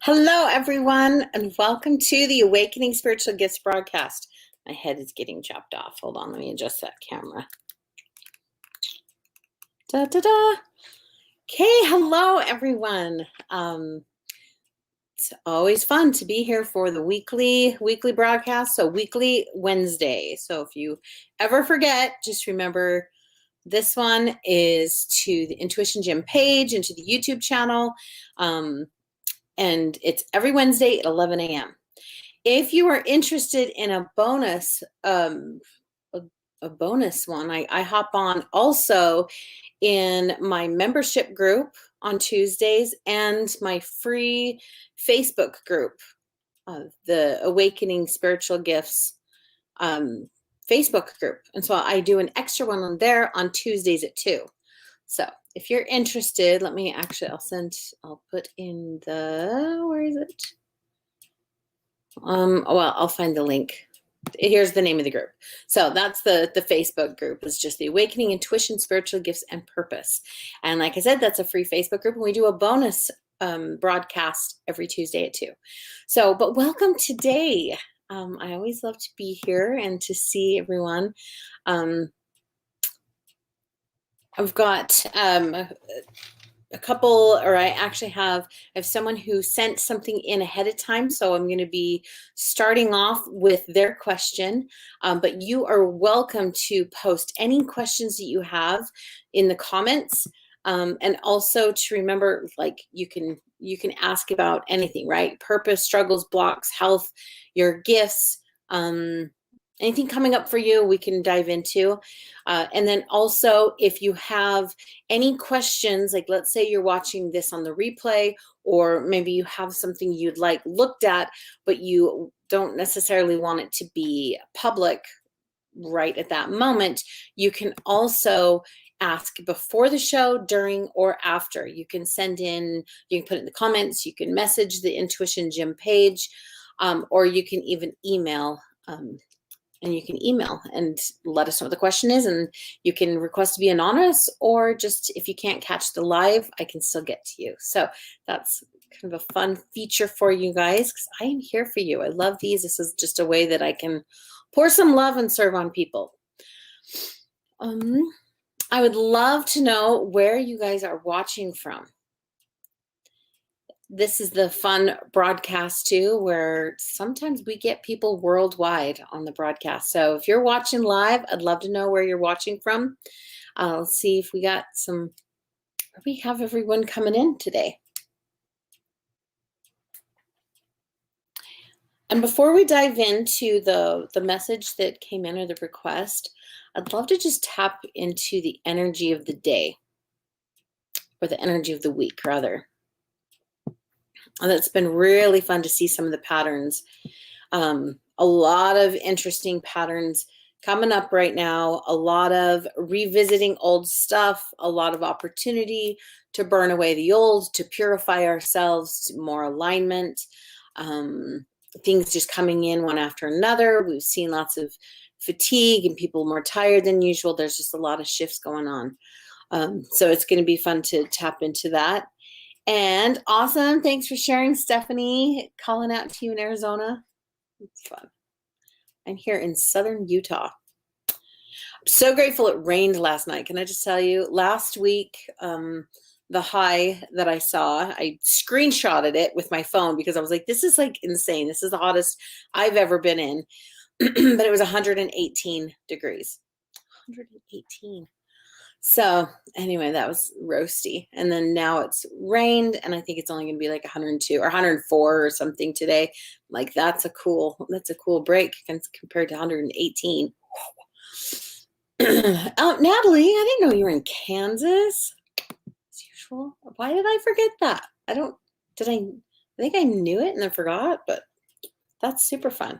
Hello, everyone, and welcome to the Awakening Spiritual Gifts broadcast. My head is getting chopped off. Hold on, let me adjust that camera. Da da da. Okay, hello, everyone. It's always fun to be here for the weekly broadcast. So weekly Wednesday. So if you ever forget, just remember this one is to the Intuition Gym page and to the YouTube channel. And it's every Wednesday at 11 a.m. If you are interested in a bonus, a bonus one, I hop on also in my membership group on Tuesdays and my free Facebook group, the Awakening Spiritual Gifts Facebook group. And so I do an extra one on there on Tuesdays at 2. So if you're interested, I'll put in where is it? Well, I'll find the link. Here's the name of the group. So that's the Facebook group. It's just the Awakening Intuition, Spiritual Gifts, and Purpose. And like I said, that's a free Facebook group. And we do a bonus broadcast every Tuesday at 2. So, but welcome today. I always love to be here and to see everyone. I've got a couple, or I actually have someone who sent something in ahead of time. So I'm going to be starting off with their question, but you are welcome to post any questions that you have in the comments. And also to remember, like you can ask about anything, right? Purpose, struggles, blocks, health, your gifts, anything coming up for you, we can dive into. And then also, if you have any questions, like let's say you're watching this on the replay, or maybe you have something you'd like looked at, but you don't necessarily want it to be public right at that moment, you can also ask before the show, during, or after. You can send in, you can put it in the comments, you can message the Intuition Gym page, or you can even email. And you can email and let us know what the question is, and you can request to be anonymous, or just if you can't catch the live, I can still get to you. So that's kind of a fun feature for you guys, because I am here for you. I love these. This is just a way that I can pour some love and serve on people. I would love to know where you guys are watching from. This is the fun broadcast too, where sometimes we get people worldwide on the broadcast. So if you're watching live, I'd love to know where you're watching from. Let's see if we have everyone coming in today. And before we dive into the message that came in, or the request, I'd love to just tap into the energy of the day, or the energy of the week rather. And it's been really fun to see some of the patterns. A lot of interesting patterns coming up right now, a lot of revisiting old stuff, a lot of opportunity to burn away the old, to purify ourselves, more alignment, things just coming in one after another. We've seen lots of fatigue and people more tired than usual. There's just a lot of shifts going on. So it's going to be fun to tap into that. And awesome. Thanks for sharing, Stephanie. Calling out to you in Arizona. It's fun. I'm here in southern Utah. I'm so grateful it rained last night. Can I just tell you, last week, the high that I saw, I screenshotted it with my phone because I was like, this is like insane. This is the hottest I've ever been in. But it was 118 degrees. 118. So anyway, that was roasty. And then now it's rained, and I think it's only going to be like 102 or 104 or something today. Like that's a cool break compared to 118. Oh, Natalie, I didn't know you were in Kansas. As usual. Why did I forget that? I think I knew it and I forgot, but that's super fun.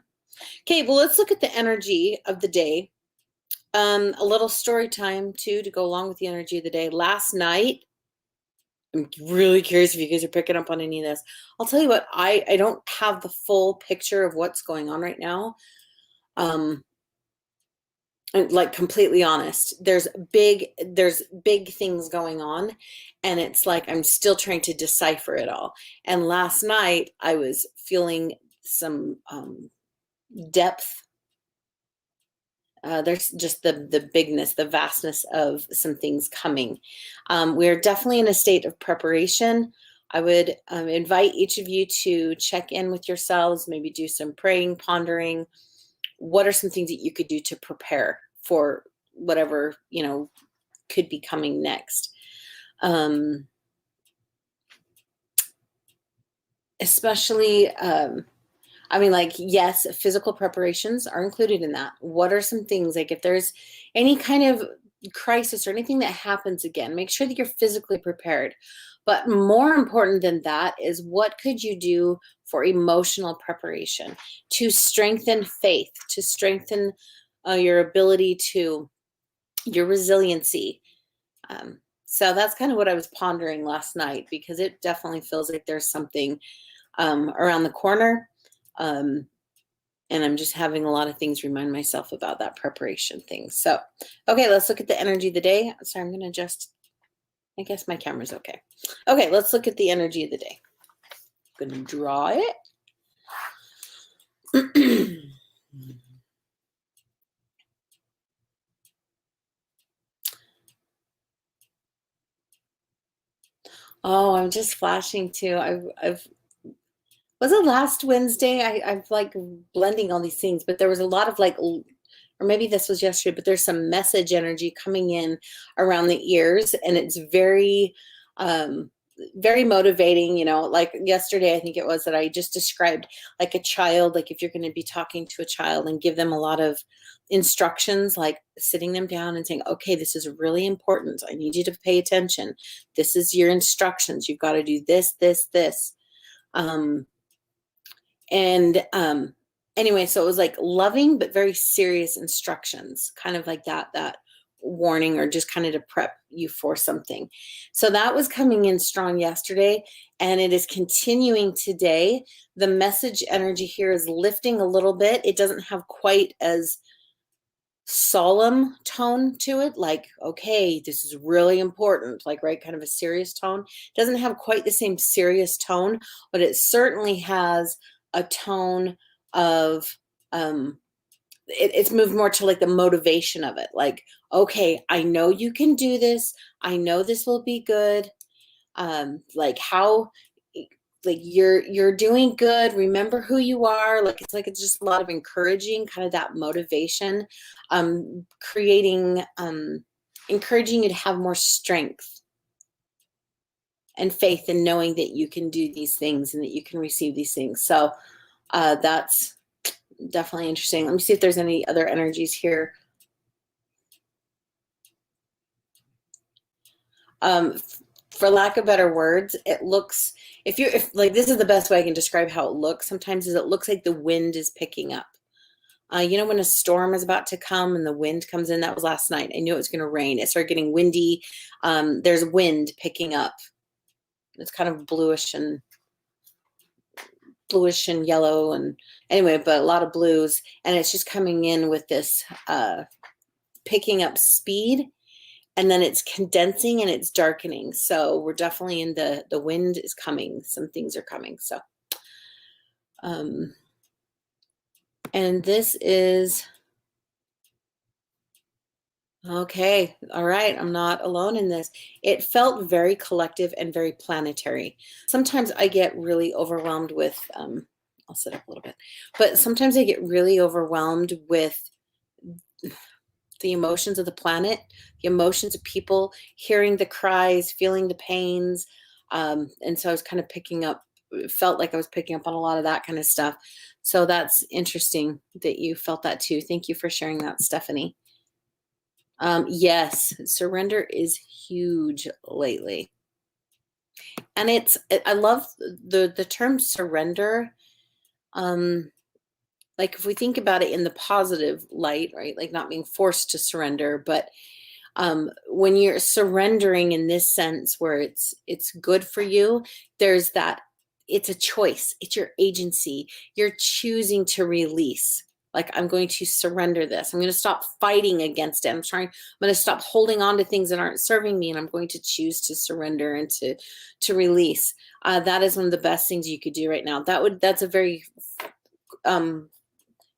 Okay, well, let's look at the energy of the day. A little story time too, to go along with the energy of the day. Last night, I'm really curious if you guys are picking up on any of this. I'll tell you what, I don't have the full picture of what's going on right now. like completely honest, there's big things going on, and it's like I'm still trying to decipher it all. And last night I was feeling some depth. There's just the bigness, the vastness of some things coming. We're definitely in a state of preparation. I would invite each of you to check in with yourselves, maybe do some praying, pondering. What are some things that you could do to prepare for whatever, could be coming next? Especially, like, yes, physical preparations are included in that. What are some things, like if there's any kind of crisis or anything that happens again, make sure that you're physically prepared. But more important than that is, what could you do for emotional preparation to strengthen faith, to strengthen your ability to, your resiliency? So that's kind of what I was pondering last night, because it definitely feels like there's something around the corner. And I'm just having a lot of things remind myself about that preparation thing. So, okay, let's look at the energy of the day. Sorry, I'm going to adjust. I guess my camera's okay. Okay, let's look at the energy of the day. I'm going to draw it. Oh, I'm just flashing too. I've was it last Wednesday? I've like blending all these things, but there was a lot of like, or maybe this was yesterday, but there's some message energy coming in around the ears, and it's very, very motivating. Like yesterday, I think it was that I just described like a child, like if you're going to be talking to a child and give them a lot of instructions, like sitting them down and saying, okay, this is really important. I need you to pay attention. This is your instructions. You've got to do this, this, this. And anyway, so it was like loving but very serious instructions, kind of like that warning, or just kind of to prep you for something. So that was coming in strong yesterday, and it is continuing today. The message energy here is lifting a little bit. It doesn't have quite as solemn tone to it, like, okay, this is really important, like, right, kind of a serious tone. It doesn't have quite the same serious tone, but it certainly has a tone of it's moved more to like the motivation of it, like, okay, I know you can do this, I know this will be good. Like, how, like, you're doing good, remember who you are. It's just a lot of encouraging, kind of that motivation, creating, encouraging you to have more strength and faith in knowing that you can do these things and that you can receive these things. So that's definitely interesting. Let me see if there's any other energies here. For lack of better words, it looks, if like, this is the best way I can describe how it looks sometimes, is it looks like the wind is picking up. When a storm is about to come and the wind comes in, that was last night. I knew it was going to rain. It started getting windy. There's wind picking up. It's kind of bluish and yellow, and anyway, but a lot of blues, and it's just coming in with this picking up speed, and then it's condensing and it's darkening. So we're definitely in the wind is coming. Some things are coming. So, and this is, okay. All right. I'm not alone in this. It felt very collective and very planetary. Sometimes I get really overwhelmed with, I'll sit up a little bit, but sometimes I get really overwhelmed with the emotions of the planet, the emotions of people, hearing the cries, feeling the pains. And so I was kind of picking up, felt like I was picking up on a lot of that kind of stuff. So that's interesting that you felt that too. Thank you for sharing that, Stephanie. Yes, surrender is huge lately. And I love the term surrender. Like, if we think about it in the positive light, right? Like, not being forced to surrender, but when you're surrendering in this sense where it's good for you, there's that, it's a choice, it's your agency, you're choosing to release. Like, I'm going to surrender this. I'm going to stop fighting against it. I'm going to stop holding on to things that aren't serving me, and I'm going to choose to surrender and to release. That is one of the best things you could do right now. That's a very kind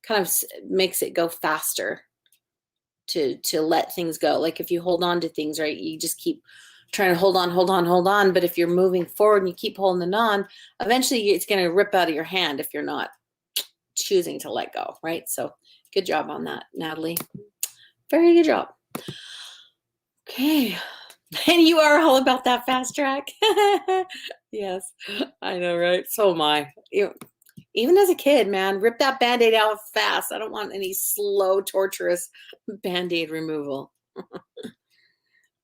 of makes it go faster to let things go. Like, if you hold on to things, right, you just keep trying to hold on. But if you're moving forward and you keep holding on, eventually it's going to rip out of your hand if you're not choosing to let go, right? So good job on that, Natalie. Very good job. Okay. And you are all about that fast track. Yes, I know, right? So am I. Even as a kid, man, rip that Band-Aid out fast. I don't want any slow, torturous Band-Aid removal.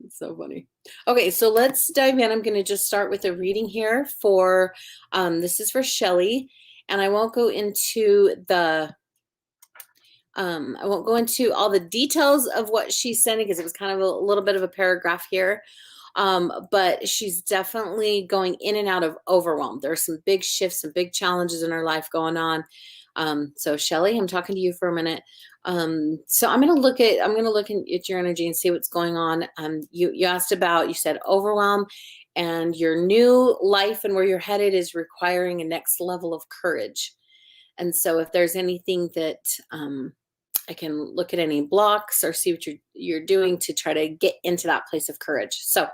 It's so funny. Okay, so let's dive in. I'm going to just start with a reading here for, this is for Shelly, and I won't go into all the details of what she's sending because it was kind of a little bit of a paragraph here. But she's definitely going in and out of overwhelm. There's some big shifts, some big challenges in her life going on. So Shelly, I'm talking to you for a minute. So I'm going to look at your energy and see what's going on. You asked about, you said overwhelm, and your new life and where you're headed is requiring a next level of courage. And so if there's anything that, I can look at any blocks or see what you're doing to try to get into that place of courage. So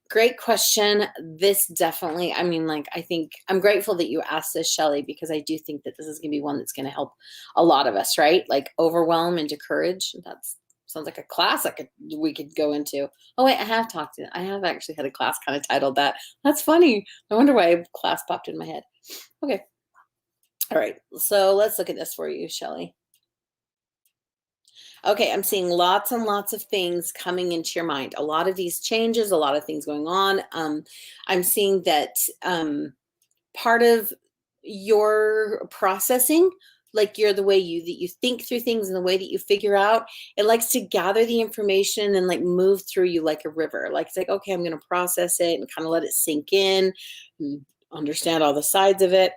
great question. This definitely, I mean, like, I think I'm grateful that you asked this, Shelly, because I do think that this is going to be one that's going to help a lot of us, right? Like, overwhelm into courage. That sounds like a class we could go into. Oh wait, I have actually had a class kind of titled that. That's funny. I wonder why a class popped in my head. Okay. All right. So let's look at this for you, Shelly. Okay, I'm seeing lots and lots of things coming into your mind. A lot of these changes, a lot of things going on. I'm seeing that part of your processing, like the way that you think through things and the way that you figure out, it likes to gather the information and like move through you like a river. Like, it's like, okay, I'm going to process it and kind of let it sink in and understand all the sides of it.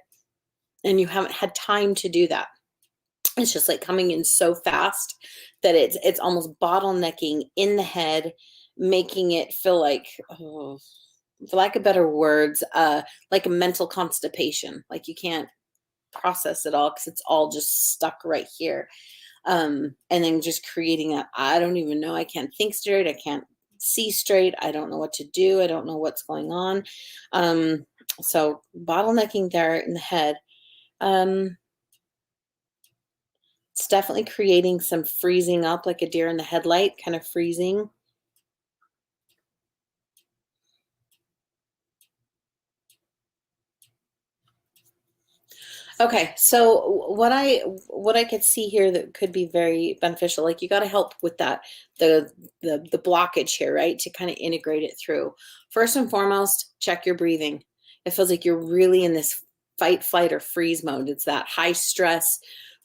And you haven't had time to do that. It's just like coming in so fast that it's almost bottlenecking in the head, making it feel like, oh, for lack of better words, like a mental constipation. Like, you can't process it all because it's all just stuck right here. And then just creating that, I don't even know. I can't think straight. I can't see straight. I don't know what to do. I don't know what's going on. So bottlenecking there in the head. It's definitely creating some freezing up, like a deer in the headlight, kind of freezing. Okay, so what I could see here that could be very beneficial, like, you got to help with that, the blockage here, right? To kind of integrate it through. First and foremost, check your breathing. It feels like you're really in this fight, flight, or freeze mode. It's that high stress,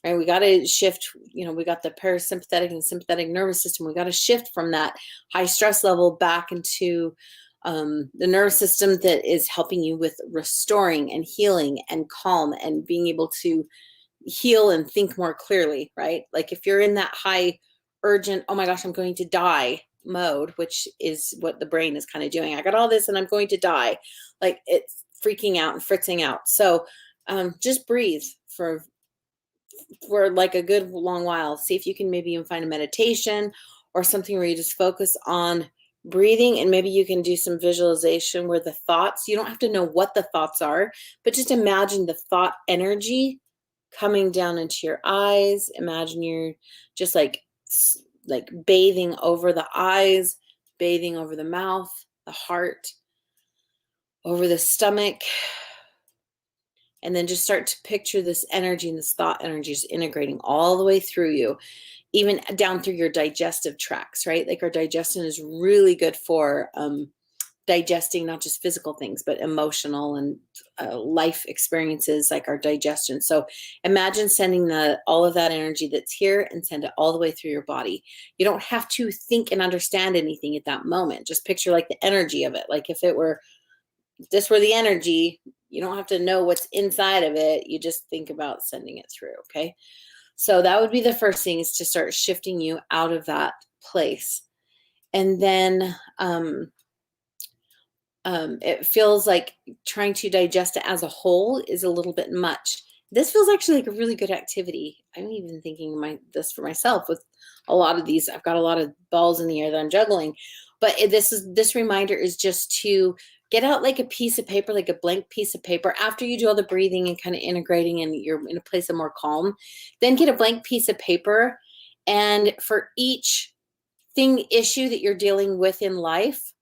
right? We got to shift, we got the parasympathetic and sympathetic nervous system. We got to shift from that high stress level back into the nervous system that is helping you with restoring and healing and calm and being able to heal and think more clearly, right? Like, if you're in that high urgent, oh my gosh, I'm going to die mode, which is what the brain is kind of doing. I got all this and I'm going to die. Like, it's freaking out and fritzing out. So just breathe for like a good long while. See if you can maybe even find a meditation or something where you just focus on breathing, and maybe you can do some visualization where the thoughts, you don't have to know what the thoughts are, but just imagine the thought energy coming down into your eyes. Imagine you're just like bathing over the eyes, bathing over the mouth, the heart, over the stomach, and then just start to picture this energy and this thought energy is integrating all the way through you, even down through your digestive tracts, right? Like, our digestion is really good for digesting not just physical things, but emotional and life experiences, like our digestion. So imagine sending all of that energy that's here and send it all the way through your body. You don't have to think and understand anything at that moment. Just picture like the energy of it. Like, if this were the energy, you don't have to know what's inside of it. You just think about sending it through. Okay. So that would be the first thing, is to start shifting you out of that place. And then it feels like trying to digest it as a whole is a little bit much. This feels actually like a really good activity. I'm even thinking this for myself with a lot of these. I've got a lot of balls in the air that I'm juggling, but this reminder is just to get out like a piece of paper, like a blank piece of paper, after you do all the breathing and kind of integrating and you're in a place of more calm. Then get a blank piece of paper, and for each issue that you're dealing with in life,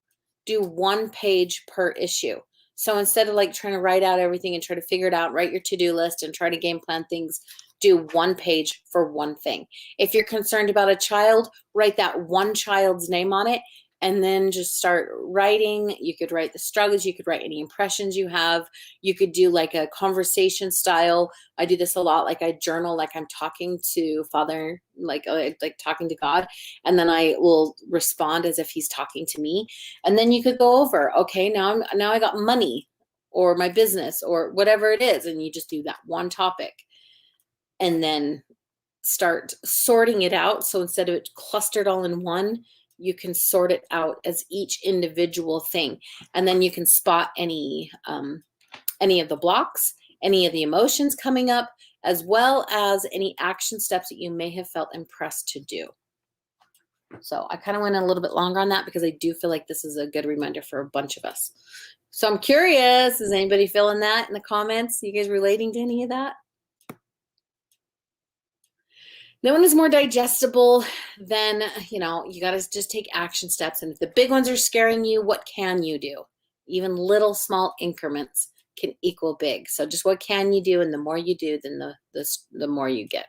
do 1 page per issue. So instead of like trying to write out everything and try to figure it out, write your to-do list and try to game plan things, do 1 page for one thing. If you're concerned about a child, write that one child's name on it, and then just start writing. You could write the struggles, you could write any impressions you have. You could do like a conversation style. I do this a lot, like I journal like I'm talking to Father, like talking to God, and then I will respond as if he's talking to me. And then you could go over, okay, now I got money or my business or whatever it is, and you just do that one topic. And then start sorting it out. So instead of it clustered all in one, you can sort it out as each individual thing. And then you can spot any of the blocks, any of the emotions coming up, as well as any action steps that you may have felt impressed to do. So I kind of went a little bit longer on that because I do feel like this is a good reminder for a bunch of us. So I'm curious, is anybody feeling that in the comments? You guys relating to any of that? That one is more digestible. Then, you got to just take action steps. And if the big ones are scaring you, what can you do? Even little small increments can equal big. So just what can you do? And the more you do, then the more you get.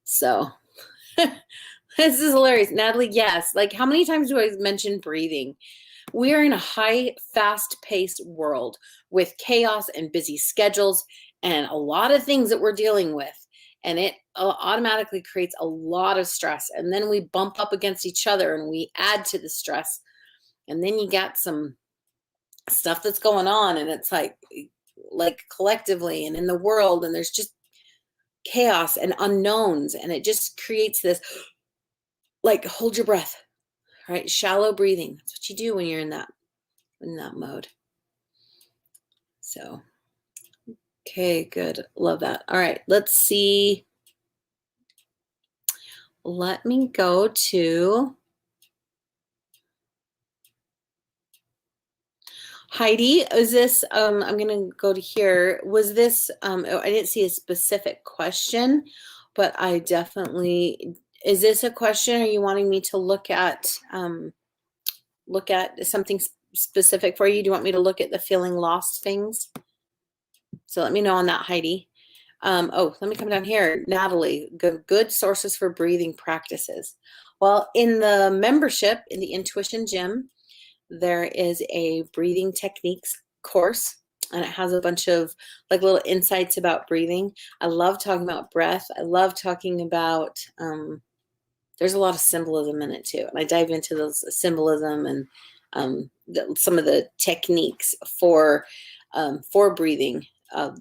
So this is hilarious. Natalie, yes. Like, how many times do I mention breathing? We are in a high, fast-paced world with chaos and busy schedules and a lot of things that we're dealing with. And it automatically creates a lot of stress. And then we bump up against each other and we add to the stress. And then you got some stuff that's going on, and it's like collectively and in the world, and there's just chaos and unknowns. And it just creates this, like, hold your breath, right? Shallow breathing. That's what you do when you're in that mode. So, okay, good. Love that. All right, let's see. Let me go to Heidi. Is this, I'm going to go to here. Was this, I didn't see a specific question, but I definitely, is this a question? Are you wanting me to look at something specific for you? Do you want me to look at the feeling lost things? So let me know on that, Heidi. Oh, let me come down here. Natalie, good sources for breathing practices. Well, in the membership, in the Intuition Gym, there is a breathing techniques course, and it has a bunch of like little insights about breathing. I love talking about breath. I love talking about, there's a lot of symbolism in it too. And I dive into those symbolism and some of the techniques for breathing.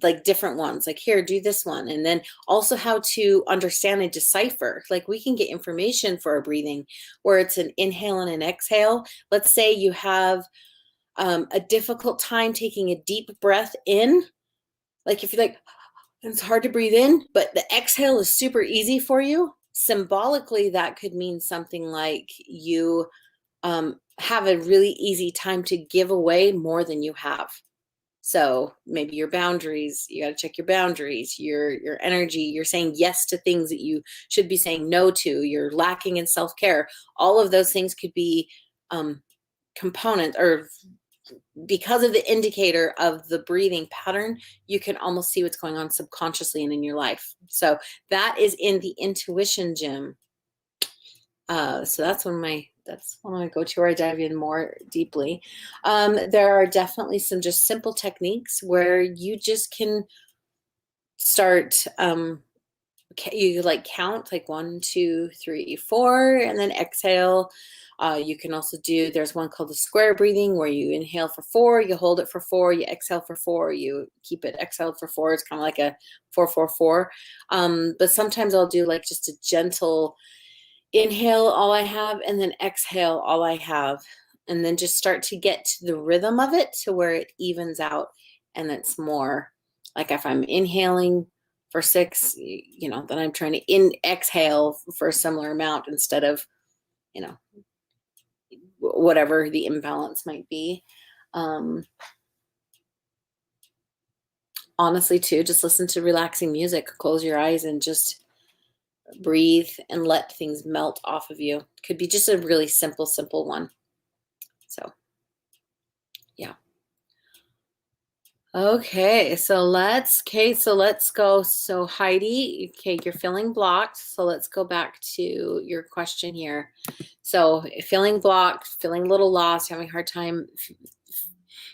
Like different ones, like here, do this one. And then also how to understand and decipher. Like we can get information for our breathing where it's an inhale and an exhale. Let's say you have a difficult time taking a deep breath in. Like if you're like, it's hard to breathe in, but the exhale is super easy for you. Symbolically, that could mean something like you have a really easy time to give away more than you have. So maybe your boundaries, you got to check your boundaries, your energy, you're saying yes to things that you should be saying no to, you're lacking in self-care. All of those things could be components, or because of the indicator of the breathing pattern, you can almost see what's going on subconsciously and in your life. So that is in the Intuition Gym. So that's one I go to where I dive in more deeply. There are definitely some just simple techniques where you just can start you like count like 1, 2, 3, 4, and then exhale. You can also do, there's one called the square breathing where you inhale for 4, you hold it for 4, you exhale for 4, you keep it exhaled for 4. It's kind of like a 4, 4, 4. But sometimes I'll do like just a gentle inhale, all I have, and then exhale, all I have. And then just start to get to the rhythm of it to where it evens out and it's more like if I'm inhaling for 6, then I'm trying to exhale for a similar amount instead of, you know, whatever the imbalance might be. Honestly, too, just listen to relaxing music, close your eyes and just breathe and let things melt off of you. Could be just a really simple one. So, yeah. Okay, so let's go. So Heidi, okay, you're feeling blocked. So let's go back to your question here. So feeling blocked, feeling a little lost, having a hard time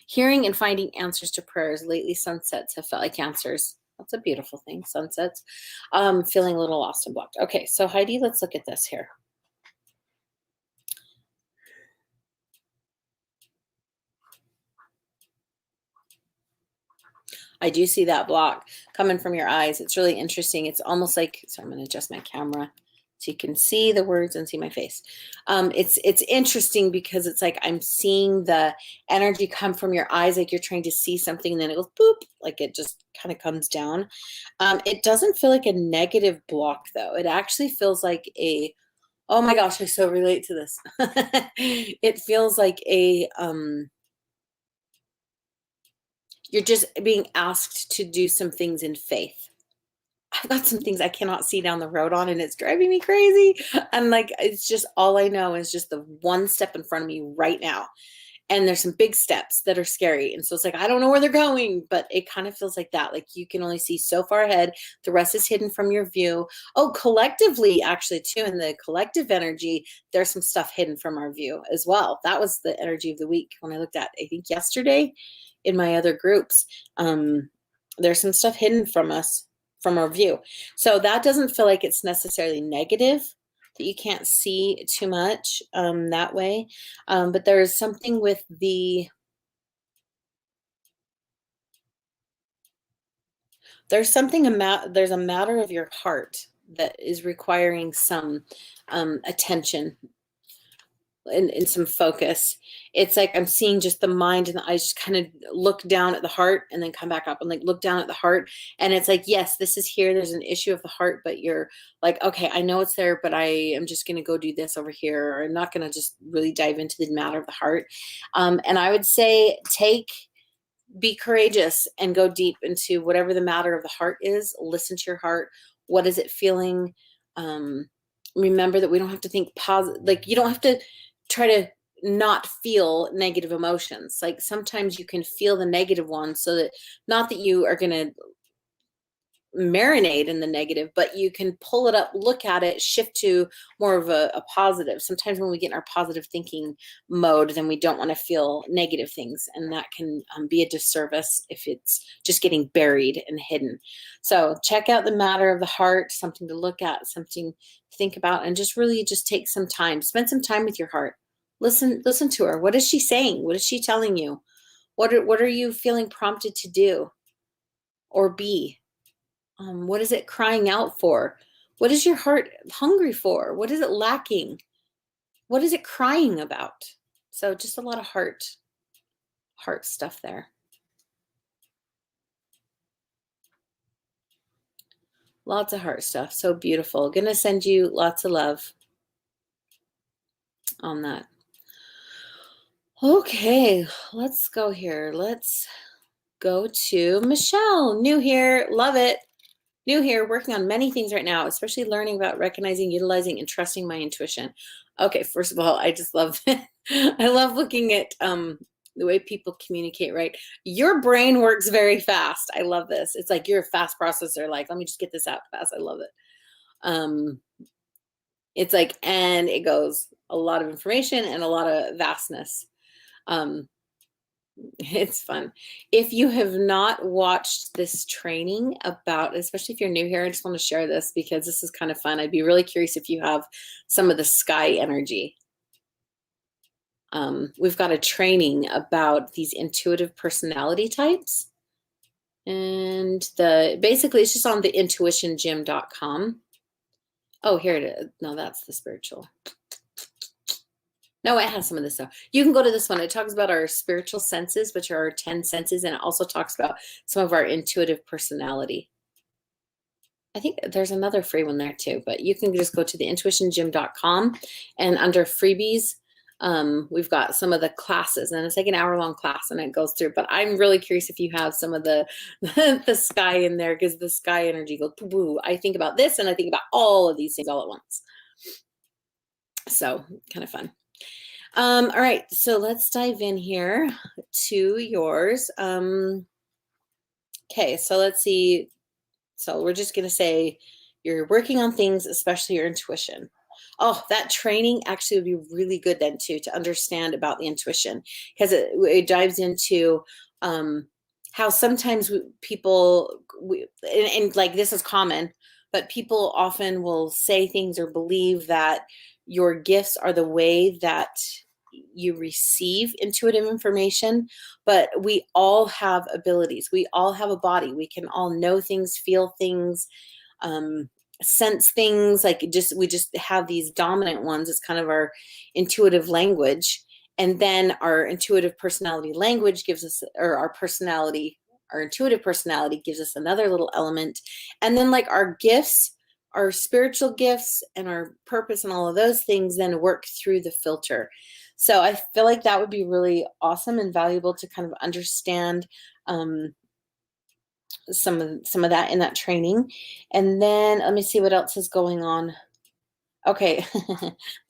hearing and finding answers to prayers. Lately, sunsets have felt like answers. That's a beautiful thing, sunsets. Feeling a little lost and blocked. Okay, so Heidi, let's look at this here. I do see that block coming from your eyes. It's really interesting. It's almost like, so I'm going to adjust my camera so you can see the words and see my face. It's interesting because it's like I'm seeing the energy come from your eyes, like you're trying to see something, and then it goes boop, like it just kind of comes down. It doesn't feel like a negative block though. It actually feels like a, oh my gosh, I so relate to this. It feels like a you're just being asked to do some things in faith. I've got some things I cannot see down the road on, and it's driving me crazy. And like, it's just all I know is just the one step in front of me right now. And there's some big steps that are scary. And so it's like, I don't know where they're going, but it kind of feels like that. Like you can only see so far ahead. The rest is hidden from your view. Oh, collectively, actually, too, in the collective energy, there's some stuff hidden from our view as well. That was the energy of the week when I looked at, I think yesterday in my other groups. There's some stuff hidden from us, from our view. So that doesn't feel like it's necessarily negative, that you can't see too much that way. But there's something with there's a matter of your heart that is requiring some attention and some focus. It's like I'm seeing just the mind and the eyes just kind of look down at the heart and then come back up and like look down at the heart. And it's like, yes, this is here. There's an issue of the heart, but you're like, okay, I know it's there, but I am just going to go do this over here. Or I'm not going to just really dive into the matter of the heart. And I would say be courageous and go deep into whatever the matter of the heart is. Listen to your heart. What is it feeling? Remember that we don't have to think positive. Like you don't have to try to not feel negative emotions. Like sometimes you can feel the negative ones so that not that you are going to marinate in the negative, but you can pull it up, look at it, shift to more of a positive. Sometimes when we get in our positive thinking mode, then we don't want to feel negative things. And that can be a disservice if it's just getting buried and hidden. So check out the matter of the heart, something to look at, something to think about, and just really just take some time, spend some time with your heart. Listen to her. What is she saying? What is she telling you? What are you feeling prompted to do or be? What is it crying out for? What is your heart hungry for? What is it lacking? What is it crying about? So just a lot of heart stuff there. Lots of heart stuff. So beautiful. Gonna send you lots of love on that. Okay, let's go here. Let's go to Michelle. New here. Love it. New here, working on many things right now, especially learning about recognizing, utilizing, and trusting my intuition. Okay, first of all, I just love I love looking at the way people communicate, right? Your brain works very fast. I love this. It's like you're a fast processor, like, let me just get this out fast. I love it. It's like, and it goes a lot of information and a lot of vastness. It's fun. If you have not watched this training about, especially if you're new here, I just want to share this because this is kind of fun. I'd be really curious if you have some of the sky energy. We've got a training about these intuitive personality types. And basically it's just on the intuitiongym.com. Oh, here it is. No, that's the spiritual. No, it has some of this stuff. You can go to this one. It talks about our spiritual senses, which are our 10 senses, and it also talks about some of our intuitive personality. I think there's another free one there too, but you can just go to the intuitiongym.com, and under freebies, we've got some of the classes, and it's like an hour-long class, and it goes through. But I'm really curious if you have some of the the sky in there, because the sky energy goes boo. I think about this, and I think about all of these things all at once. So kind of fun. All right, so let's dive in here to yours. Okay, so let's see. So we're just going to say you're working on things, especially your intuition. Oh, that training actually would be really good then too, to understand about the intuition, because it dives into how sometimes people, and like this is common, but people often will say things or believe that your gifts are the way that you receive intuitive information, but we all have abilities. We all have a body. We can all know things, feel things, sense things. Like we just have these dominant ones. It's kind of our intuitive language. And then our intuitive personality language gives us, or our intuitive personality gives us another little element. And then like our gifts, our spiritual gifts and our purpose and all of those things then work through the filter. So I feel like that would be really awesome and valuable to kind of understand some of that in that training. And then let me see what else is going on. Okay.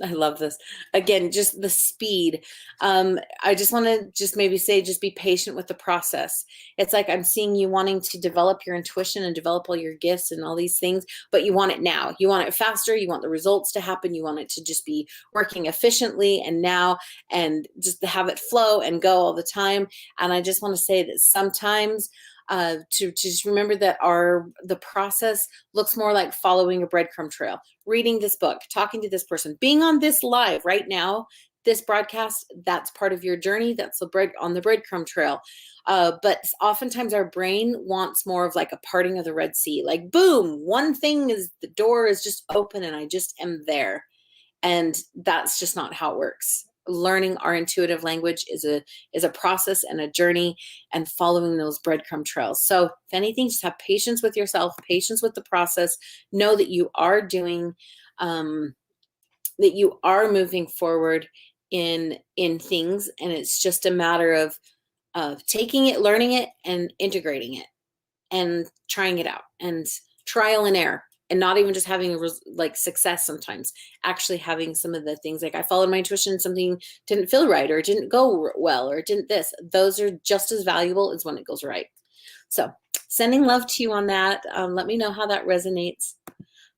I love this. Again, just the speed. I just want to just maybe say, just be patient with the process. It's like I'm seeing you wanting to develop your intuition and develop all your gifts and all these things, but you want it now. You want it faster. You want the results to happen. You want it to just be working efficiently and now, and just to have it flow and go all the time. And I just want to say that sometimes to just remember that the process looks more like following a breadcrumb trail, reading this book, talking to this person, being on this live right now, this broadcast. That's part of your journey. That's on the breadcrumb trail. But oftentimes our brain wants more of like a parting of the Red Sea, like boom, one thing is, the door is just open and I just am there. And that's just not how it works. Learning our intuitive language is a process and a journey, and following those breadcrumb trails. So if anything, just have patience with yourself, patience with the process. Know that you are doing, that you are moving forward in things, and it's just a matter of taking it, learning it, and integrating it, and trying it out, and trial and error. And not even just having like success, sometimes actually having some of the things like I followed my intuition, something didn't feel right, or it didn't go well, or it didn't this. Those are just as valuable as when it goes right. So sending love to you on that. Let me know how that resonates.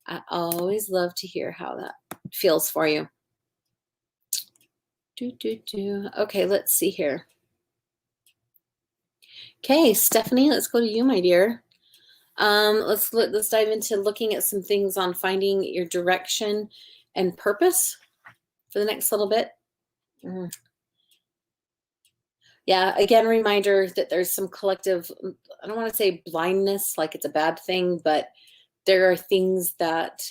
I always love to hear how that feels for you. Okay, let's see here. Okay, Stephanie, let's go to you, my dear. Let's dive into looking at some things on finding your direction and purpose for the next little bit. Yeah, again, reminder that there's some collective, I don't want to say blindness, like it's a bad thing, but there are things that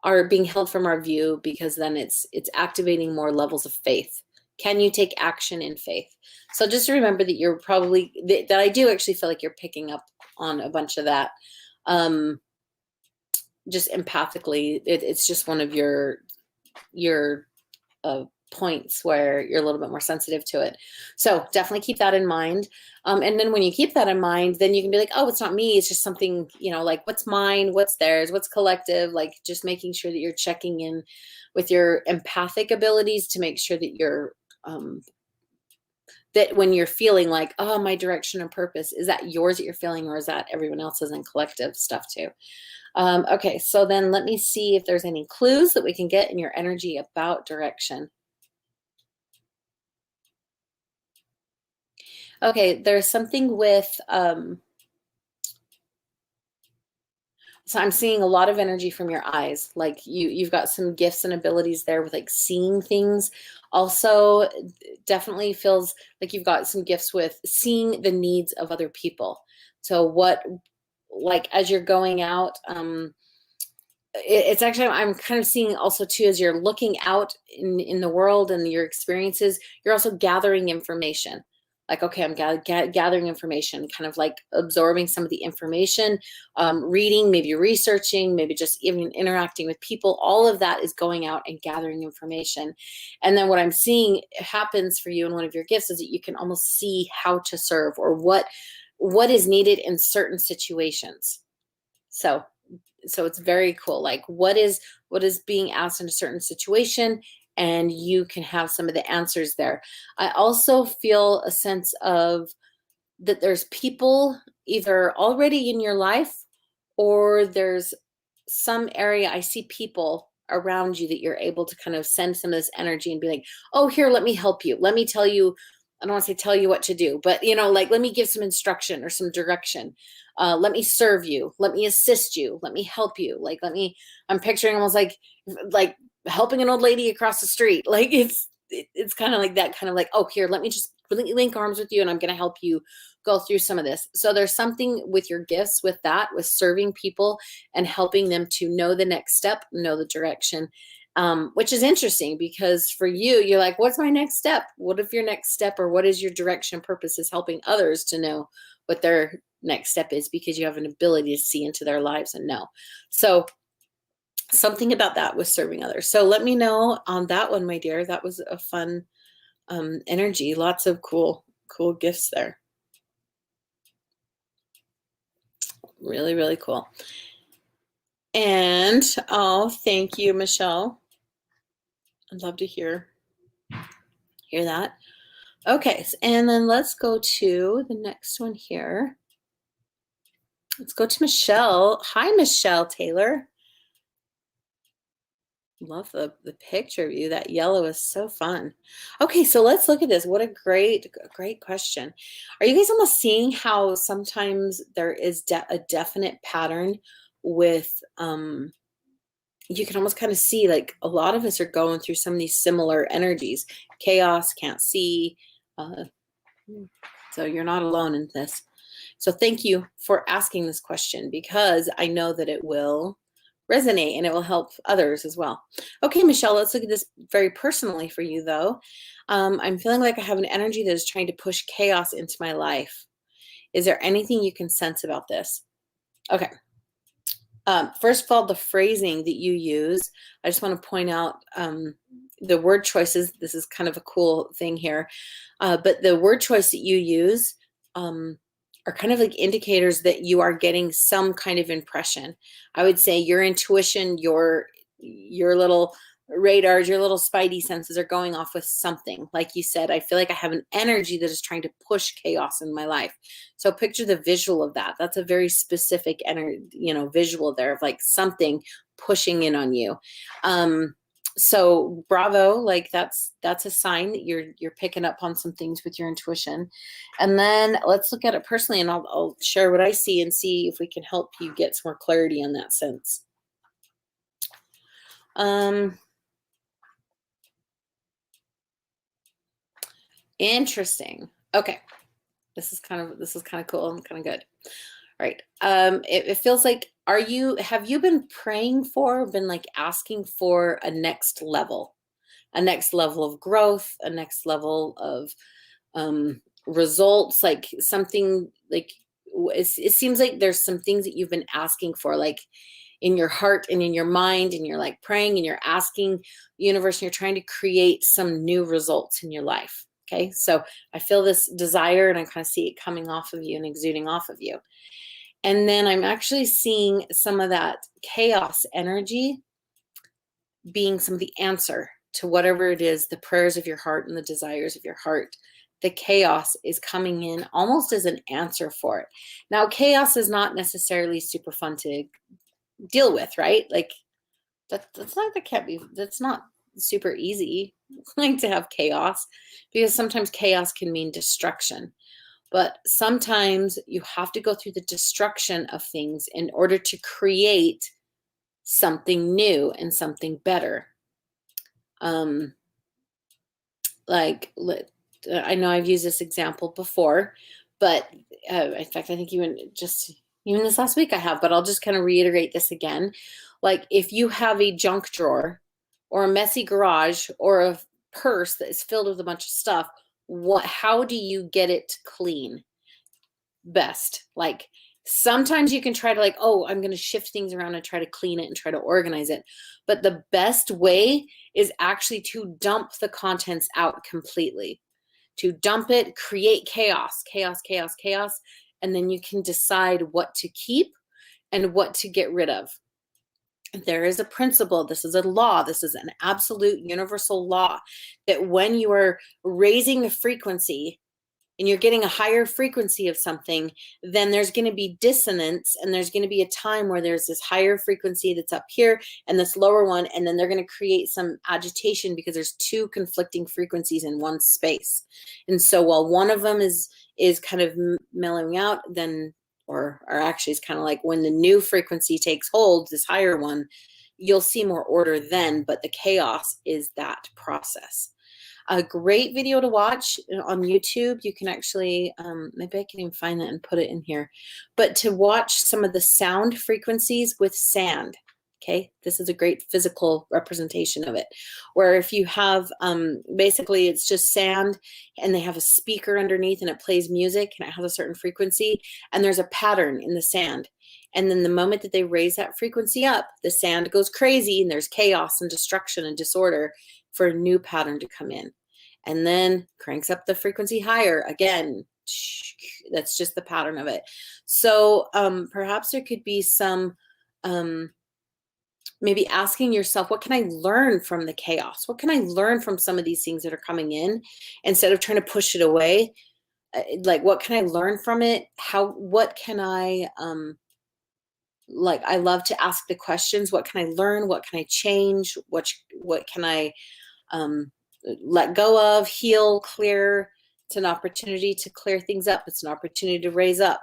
are being held from our view, because then it's activating more levels of faith. Can you take action in faith? So just remember that you're probably, that I do actually feel like you're picking up on a bunch of that. Just empathically, it's just one of your points where you're a little bit more sensitive to it. So definitely keep that in mind. And then when you keep that in mind, then you can be like, oh, it's not me. It's just something, like what's mine, what's theirs, what's collective, like just making sure that you're checking in with your empathic abilities to make sure that you're, that when you're feeling like, oh, my direction and purpose, is that yours that you're feeling, or is that everyone else's and collective stuff too? Okay, so then let me see if there's any clues that we can get in your energy about direction. Okay, there's something with so I'm seeing a lot of energy from your eyes. Like you've got some gifts and abilities there with like seeing things. Also, definitely feels like you've got some gifts with seeing the needs of other people. So what, like as you're going out, it's actually, I'm kind of seeing also too, as you're looking out in the world and your experiences, you're also gathering information. Like, okay, I'm gathering information, kind of like absorbing some of the information, reading, maybe researching, maybe just even interacting with people. All of that is going out and gathering information. And then what I'm seeing happens for you in one of your gifts is that you can almost see how to serve or what is needed in certain situations. So it's very cool. Like what is being asked in a certain situation, and you can have some of the answers there. I also feel a sense of that there's people either already in your life, or there's some area, I see people around you that you're able to kind of send some of this energy and be like, oh, here, let me help you. Let me tell you, I don't want to say tell you what to do, but like let me give some instruction or some direction. Let me serve you. Let me assist you. Let me help you. Like, I'm picturing almost like helping an old lady across the street. Like it's kind of like that, kind of like, oh, here, let me just link arms with you and I'm going to help you go through some of this. So there's something with your gifts with that, with serving people and helping them to know the next step, know the direction, which is interesting because for you, you're like, what's my next step? What if your next step or what is your direction purpose is helping others to know what their next step is, because you have an ability to see into their lives and know. So something about that with serving others. So let me know on that one, my dear. That was a fun energy. Lots of cool gifts there. Really, really cool. And oh, thank you, Michelle. I'd love to hear that. Okay, and then let's go to the next one here. Let's go to Michelle. Hi, Michelle Taylor. Love the picture of you. That yellow is so fun. Okay, so let's look at this. What a great question. Are you guys almost seeing how sometimes there is a definite pattern with you can almost kind of see like a lot of us are going through some of these similar energies. Chaos, can't see. So you're not alone in this. So thank you for asking this question, because I know that it will resonate and it will help others as well. Okay, Michelle, let's look at this very personally for you though. I'm feeling like I have an energy that is trying to push chaos into my life. Is there anything you can sense about this? Okay. First of all, the phrasing that you use, I just want to point out the word choices. This is kind of a cool thing here. But the word choice that you use are kind of like indicators that you are getting some kind of impression. I would say your intuition, your little radars, your little spidey senses are going off with something. Like you said, I feel like I have an energy that is trying to push chaos in my life. So picture the visual of that. That's a very specific visual there of like something pushing in on you. So bravo, like that's a sign that you're picking up on some things with your intuition. And then let's look at it personally, and I'll share what I see and see if we can help you get some more clarity on that sense. Interesting. Okay. This is kind of cool and kind of good. All right. It feels like, have you been praying for, been like asking for a next level of growth, a next level of results, like something like it seems like there's some things that you've been asking for, like in your heart and in your mind, and you're like praying and you're asking the universe and you're trying to create some new results in your life. Okay. So I feel this desire and I kind of see it coming off of you and exuding off of you. And then I'm actually seeing some of that chaos energy being some of the answer to whatever it is, the prayers of your heart and the desires of your heart. The chaos is coming in almost as an answer for it. Now, chaos is not necessarily super fun to deal with, right? Like that's not super easy like to have chaos, because sometimes chaos can mean destruction. But sometimes you have to go through the destruction of things in order to create something new and something better. Like, I know I've used this example before, but in fact, I think even this last week I have, but I'll just kind of reiterate this again. Like, if you have a junk drawer or a messy garage or a purse that is filled with a bunch of stuff, how do you get it clean? Best. Like, sometimes you can try to, like, oh, I'm going to shift things around and try to clean it and try to organize it. But the best way is actually to dump the contents out completely. To dump it, create chaos, chaos, chaos, chaos, and then you can decide what to keep and what to get rid of. There is a principle, this is a law, this is an absolute universal law, that when you are raising the frequency and you're getting a higher frequency of something, then there's going to be dissonance, and there's going to be a time where there's this higher frequency that's up here and this lower one, and then they're going to create some agitation because there's two conflicting frequencies in one space. And so while one of them is kind of mellowing out, then or actually it's kind of like when the new frequency takes hold, this higher one, you'll see more order then, but the chaos is that process. A great video to watch on YouTube. You can actually, maybe I can even find that and put it in here, but to watch some of the sound frequencies with sand. Okay, this is a great physical representation of it, where if you have, basically it's just sand and they have a speaker underneath and it plays music and it has a certain frequency and there's a pattern in the sand. And then the moment that they raise that frequency up, the sand goes crazy and there's chaos and destruction and disorder for a new pattern to come in. And then cranks up the frequency higher again. That's just the pattern of it. So perhaps there could be some, maybe asking yourself, what can I learn from the chaos? What can I learn from some of these things that are coming in, instead of trying to push it away? Like, what can I learn from it? What can I, like, I love to ask the questions. What can I learn? What can I change? What can I let go of, heal, clear? It's an opportunity to clear things up. It's an opportunity to raise up.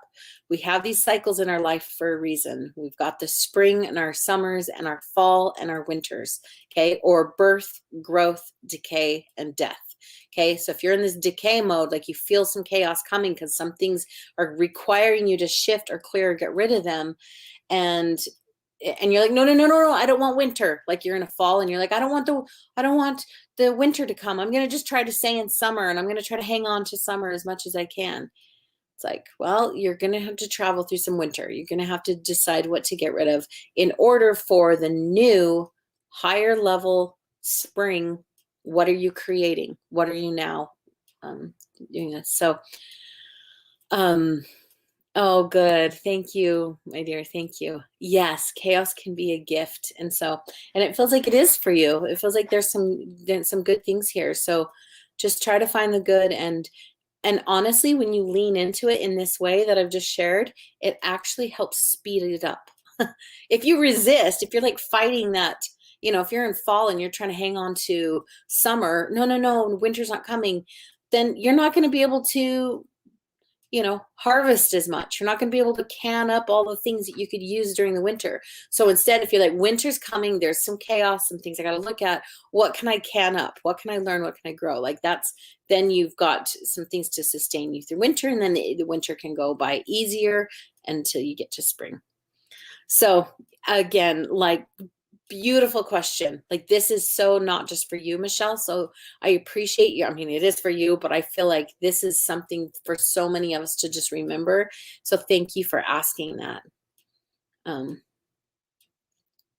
We have these cycles in our life for a reason. We've got the spring and our summers and our fall and our winters, okay? Or birth, growth, decay, and death. Okay, so if you're in this decay mode, like you feel some chaos coming because some things are requiring you to shift or clear or get rid of them, and you're like, no, no, no, no, no, I don't want winter. Like, you're in a fall and you're like, I don't want the winter to come. I'm going to just try to stay in summer, and I'm going to try to hang on to summer as much as I can. It's like, well, you're going to have to travel through some winter. You're going to have to decide what to get rid of in order for the new higher level spring. What are you creating? What are you now doing this? So, oh, good. Thank you, my dear. Thank you. Yes, chaos can be a gift. And it feels like it is for you. It feels like there's some good things here. So just try to find the good. And honestly, when you lean into it in this way that I've just shared, it actually helps speed it up. If you resist, if you're like fighting that, if you're in fall and you're trying to hang on to summer, no, winter's not coming, then you're not going to be able to harvest as much. You're not going to be able to can up all the things that you could use during the winter. So instead, if you're like, winter's coming, there's some chaos, some things I got to look at. What can I can up? What can I learn? What can I grow? Like, then you've got some things to sustain you through winter, and then the winter can go by easier until you get to spring. So again, like, beautiful question. Like, this is so not just for you, Michelle. So I appreciate you. I mean, it is for you, but I feel like this is something for so many of us to just remember. So thank you for asking that.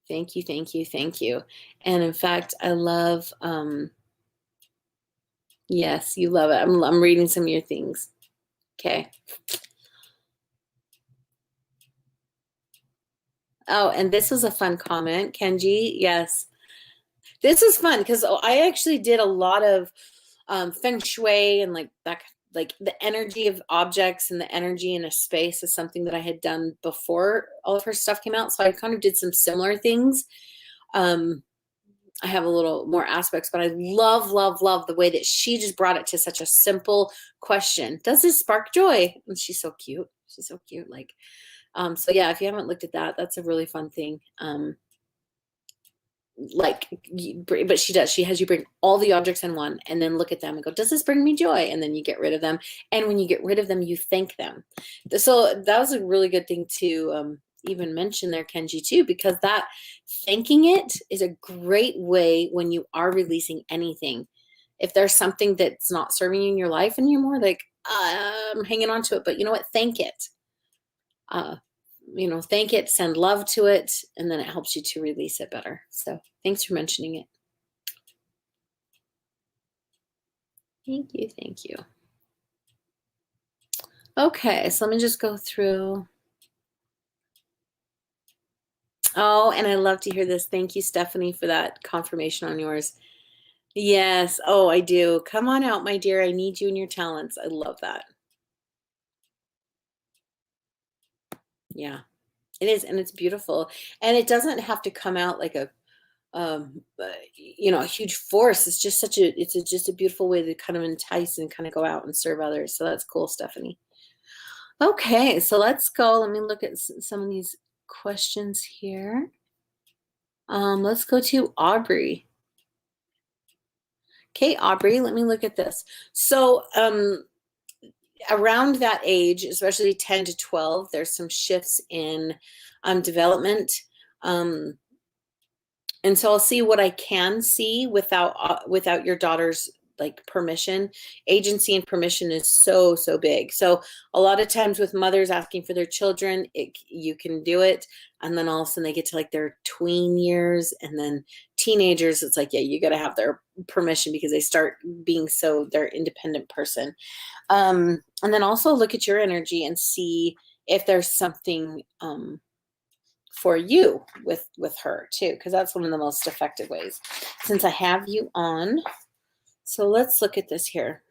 Thank you, thank you, thank you. And in fact, I love, yes, you love it. I'm reading some of your things. Okay. Oh, and this was a fun comment, Kenji. Yes. This is fun because I actually did a lot of feng shui, and like that, like the energy of objects and the energy in a space is something that I had done before all of her stuff came out. So I kind of did some similar things. I have a little more aspects, but I love, love, love the way that she just brought it to such a simple question. Does this spark joy? And she's so cute. She's so cute. Like, so yeah, if you haven't looked at that, that's a really fun thing. Like, but she does. She has you bring all the objects in one and then look at them and go, does this bring me joy? And then you get rid of them. And when you get rid of them, you thank them. So that was a really good thing to even mention there, Kenji, too, because that thanking it is a great way when you are releasing anything. If there's something that's not serving you in your life and you're more like, I'm hanging on to it, but you know what? Thank it. Thank it, send love to it, and then it helps you to release it better. So thanks for mentioning it. Thank you. Thank you. Okay, so let me just go through. Oh, and I love to hear this. Thank you, Stephanie, for that confirmation on yours. Yes. Oh, I do. Come on out, my dear. I need you and your talents. I love that. Yeah, it is. And it's beautiful. And it doesn't have to come out like a a huge force. It's just just a beautiful way to kind of entice and kind of go out and serve others. So that's cool, Stephanie. Okay, so let's go. Let me look at some of these questions here. Let's go to Aubrey. Okay, Aubrey, let me look at this. So around that age, especially 10 to 12, there's some shifts in development. And so I'll see what I can see without your daughter's like permission. Agency and permission is so big. So a lot of times with mothers asking for their children, you can do it, and then all of a sudden they get to like their tween years, and then teenagers, it's like, yeah, you got to have their permission because they start being their independent person. And then also look at your energy and see if there's something for you with her too, because that's one of the most effective ways. Since I have you on, so let's look at this here.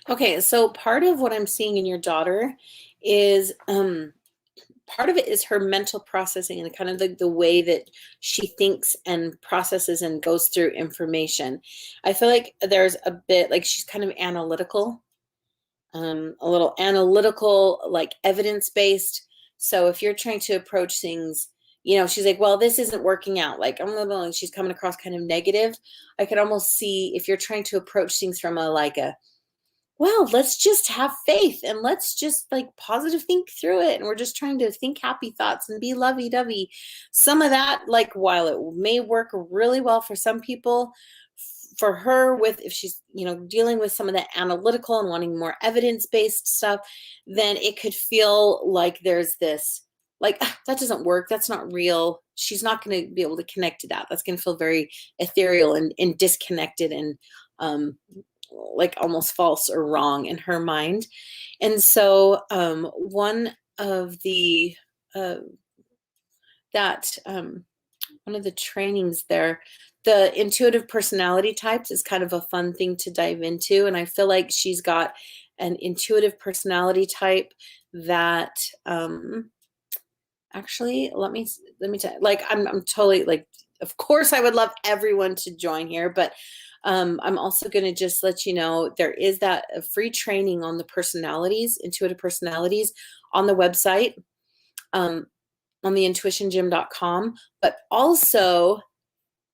Okay, so part of what I'm seeing in your daughter is part of it is her mental processing and kind of the way that she thinks and processes and goes through information. I feel like there's a bit like she's kind of analytical, a little analytical, like evidence-based. So if you're trying to approach things, she's like, well, this isn't working out. Like, she's coming across kind of negative. I could almost see if you're trying to approach things from well, let's just have faith and let's just like positive think through it. And we're just trying to think happy thoughts and be lovey-dovey. Some of that, like, while it may work really well for some people, for her, if she's, dealing with some of the analytical and wanting more evidence-based stuff, then it could feel like there's this, like, that doesn't work. That's not real. She's not going to be able to connect to that. That's going to feel very ethereal and disconnected and, like almost false or wrong in her mind. And so one of the one of the trainings there, the intuitive personality types, is kind of a fun thing to dive into. And I feel like she's got an intuitive personality type that actually, let me tell you, like, I'm totally like, of course I would love everyone to join here, but I'm also going to just let you know there is that free training on the personalities, intuitive personalities, on the website, on the intuitiongym.com, but also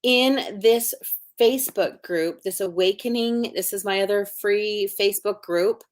in this Facebook group, this awakening. This is my other free Facebook group,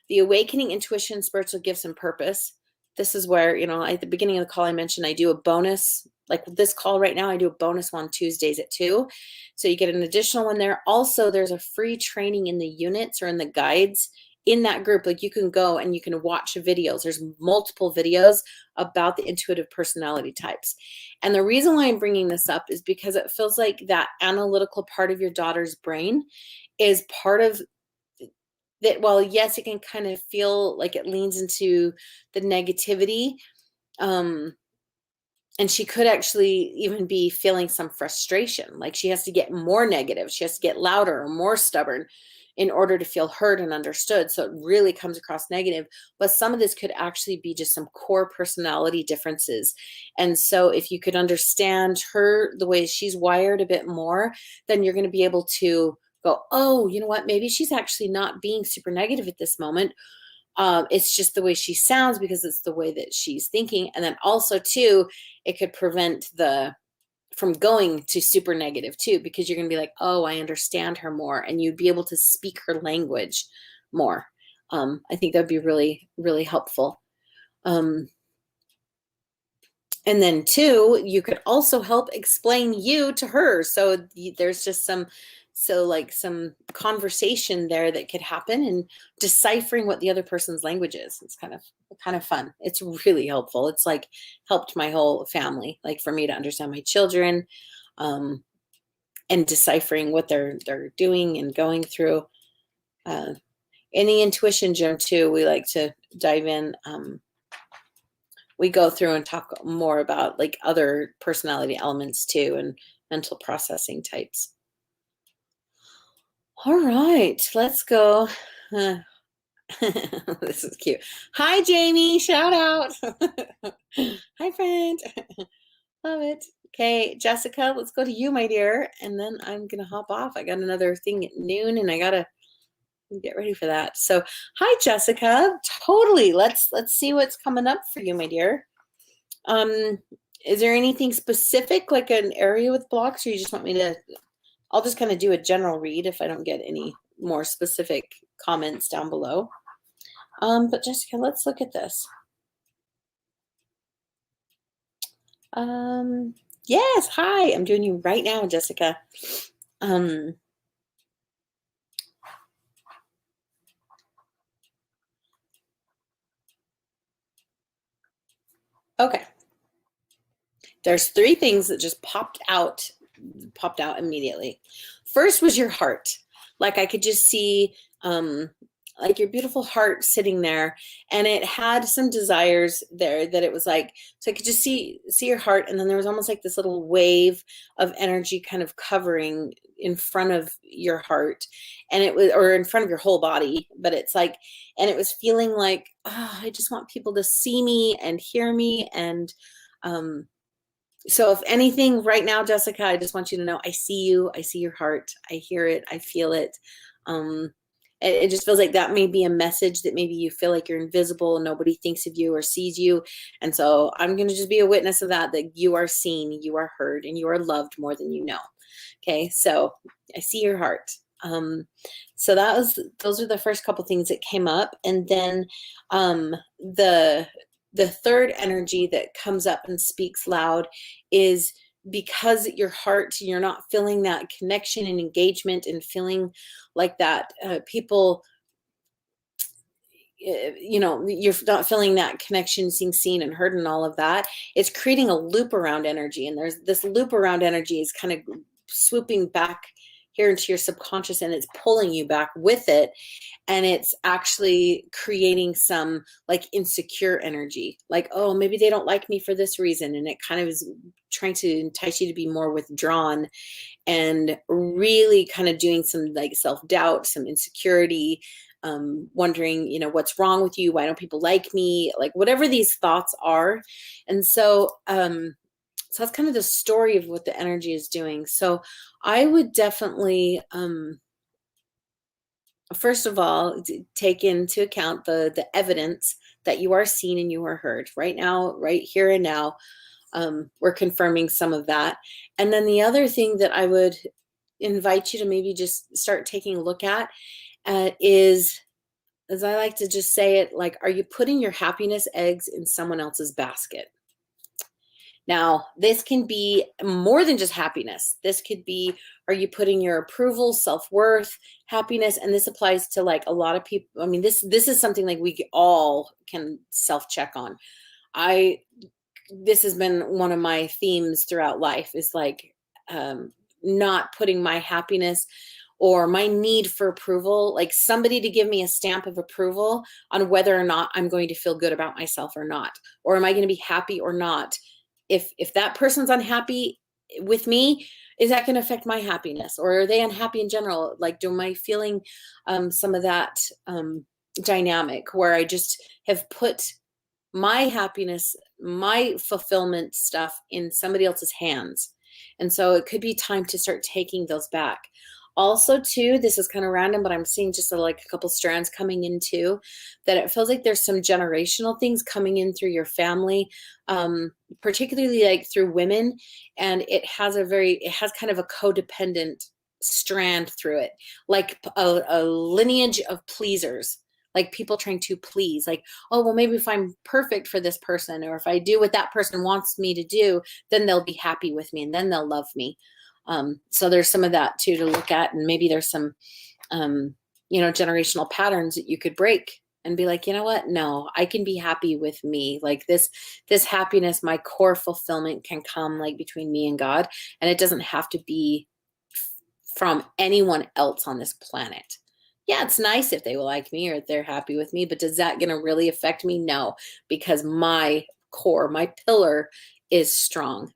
the Awakening Intuition, Spiritual Gifts, and Purpose. This is where, at the beginning of the call, I mentioned I do a bonus, like this call right now, I do a bonus one Tuesdays at 2. So you get an additional one there. Also, there's a free training in the units or in the guides in that group. Like, you can go and you can watch videos. There's multiple videos about the intuitive personality types. And the reason why I'm bringing this up is because it feels like that analytical part of your daughter's brain is part of that. Well, yes, it can kind of feel like it leans into the negativity. And she could actually even be feeling some frustration, like she has to get more negative, she has to get louder or more stubborn. in order to feel heard and understood. So it really comes across negative. But some of this could actually be just some core personality differences. And so if you could understand her, the way she's wired a bit more, then you're going to be able to go, oh, you know what? Maybe she's actually not being super negative at this moment. It's just the way she sounds because it's the way that she's thinking. And then also too, it could prevent from going to super negative too, because you're going to be like, oh, I understand her more, and you'd be able to speak her language more. I think that'd be really, really helpful. And then two, you could also help explain you to her. So there's just some conversation there that could happen, and deciphering what the other person's language is. It's kind of fun. It's really helpful. It's like helped my whole family, like for me to understand my children, and deciphering what they're doing and going through. In the intuition gym too, we like to dive in. We go through and talk more about like other personality elements too, and mental processing types. All right, let's go. This is cute. Hi, Jamie. Shout out. Hi, friend. Love it. Okay, Jessica, let's go to you, my dear. And then I'm going to hop off. I got another thing at noon and I got to get ready for that. So, hi, Jessica. Totally. Let's see what's coming up for you, my dear. Is there anything specific, like an area with blocks, or you just want me to, I'll just kind of do a general read if I don't get any more specific comments down below. But Jessica, let's look at this. Yes, hi, I'm doing you right now, Jessica. Okay. There's three things that just popped out immediately. First was your heart. Like I could just see like your beautiful heart sitting there, and it had some desires there that it was like, so I could just see your heart, and then there was almost like this little wave of energy kind of covering in front of your heart, and it was, or in front of your whole body, but it's like, and it was feeling like, oh, I just want people to see me and hear me. And so if anything right now, Jessica, I just want you to know, I see you, I see your heart, I hear it, I feel it. It just feels like that may be a message that maybe you feel like you're invisible and nobody thinks of you or sees you. And so I'm going to just be a witness of that you are seen, you are heard, and you are loved more than you know. Okay, so I see your heart. So those are the first couple things that came up. And then the third energy that comes up and speaks loud is, because your heart, you're not feeling that connection and engagement and feeling like that people, you know, you're not feeling that connection, seeing seen and heard and all of that. It's creating a loop around energy, and there's this loop around energy is kind of swooping back here into your subconscious, and it's pulling you back with it. And it's actually creating some like insecure energy, like, oh, maybe they don't like me for this reason. And it kind of is trying to entice you to be more withdrawn, and really kind of doing some like self-doubt, some insecurity, wondering, you know, what's wrong with you? Why don't people like me? Like whatever these thoughts are. And so, so that's kind of the story of what the energy is doing. So I would definitely, first of all, take into account the evidence that you are seen and you are heard right now, right here and now. We're confirming some of that. And then the other thing that I would invite you to maybe just start taking a look at is, as I like to just say it, like, are you putting your happiness eggs in someone else's basket? Now, this can be more than just happiness. This could be, are you putting your approval, self-worth, happiness? And this applies to like a lot of people. I mean, this is something like we all can self-check on. This has been one of my themes throughout life, is like not putting my happiness or my need for approval, like somebody to give me a stamp of approval on whether or not I'm going to feel good about myself or not, or am I going to be happy or not. If that person's unhappy, with me, is that going to affect my happiness, or are they unhappy in general? Like, do I feeling some of that dynamic where I just have put my happiness, my fulfillment stuff in somebody else's hands? And so it could be time to start taking those back. Also, too, this is kind of random, but I'm seeing just like a couple strands coming in too, that it feels like there's some generational things coming in through your family, particularly like through women. And it has kind of a codependent strand through it, like a lineage of pleasers, like people trying to please, like, oh, well, maybe if I'm perfect for this person, or if I do what that person wants me to do, then they'll be happy with me and then they'll love me. So there's some of that too to look at, and maybe there's some, generational patterns that you could break and be like, you know what? No, I can be happy with me. Like this happiness, my core fulfillment can come like between me and God, and it doesn't have to be from anyone else on this planet. Yeah, it's nice if they will like me or if they're happy with me, but does that going to really affect me? No, because my core, my pillar is strong,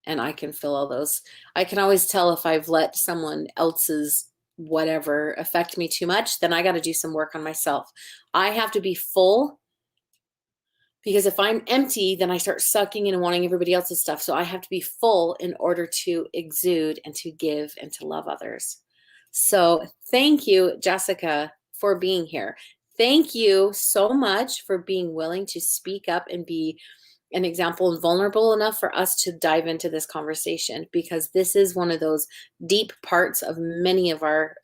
and I can feel all those. I can always tell if I've let someone else's whatever affect me too much, then I got to do some work on myself. I have to be full, because if I'm empty, then I start sucking in and wanting everybody else's stuff. So I have to be full in order to exude and to give and to love others. So thank you, Jessica, for being here. Thank you so much for being willing to speak up and be an example and vulnerable enough for us to dive into this conversation, because this is one of those deep parts of many of our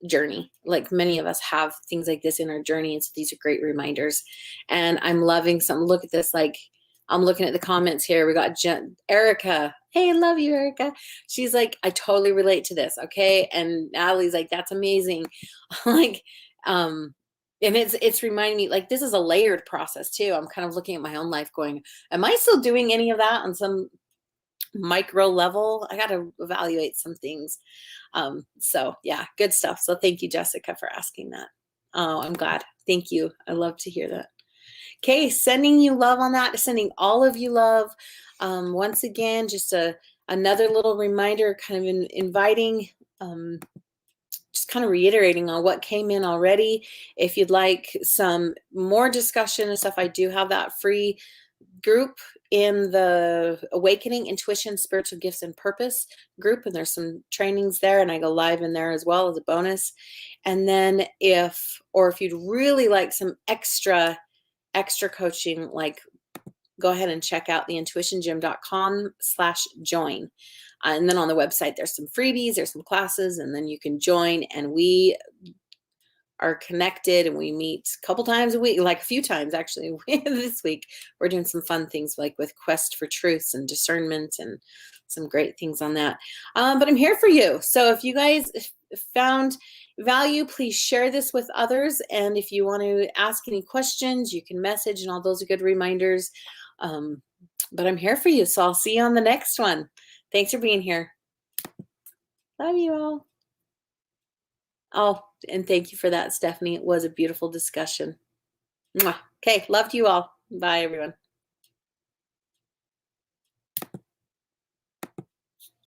journey. Like, many of us have things like this in our journey, and so these are great reminders. And I'm loving some. Look at this. Like, I'm looking at the comments here. We got Erica. Hey, I love you, Erica. She's like, I totally relate to this. Okay. And Natalie's like, that's amazing. Like, and it's reminding me, like, this is a layered process too. I'm kind of looking at my own life going, am I still doing any of that on some micro level? I got to evaluate some things. So yeah, good stuff. So thank you, Jessica, for asking that. Oh, I'm glad. Thank you. I love to hear that. Okay, sending you love on that, sending all of you love. Once again, just another little reminder, kind of inviting, just kind of reiterating on what came in already. If you'd like some more discussion and stuff, I do have that free group in the Awakening Intuition Spiritual Gifts and Purpose group, and there's some trainings there, and I go live in there as well as a bonus. And then if you'd really like some extra coaching, like, go ahead and check out the intuitiongym.com/join. And then on the website, there's some freebies, there's some classes, and then you can join, and we are connected, and we meet a couple times a week, like a few times actually. This week we're doing some fun things, like with Quest for Truths and discernment, and some great things on that. But I'm here for you. So if you guys found value, please share this with others. And if you want to ask any questions, you can message, and all those are good reminders. But I'm here for you. So I'll see you on the next one. Thanks for being here. Love you all. Oh, and thank you for that, Stephanie. It was a beautiful discussion. Mwah. Okay, love to you all. Bye, everyone.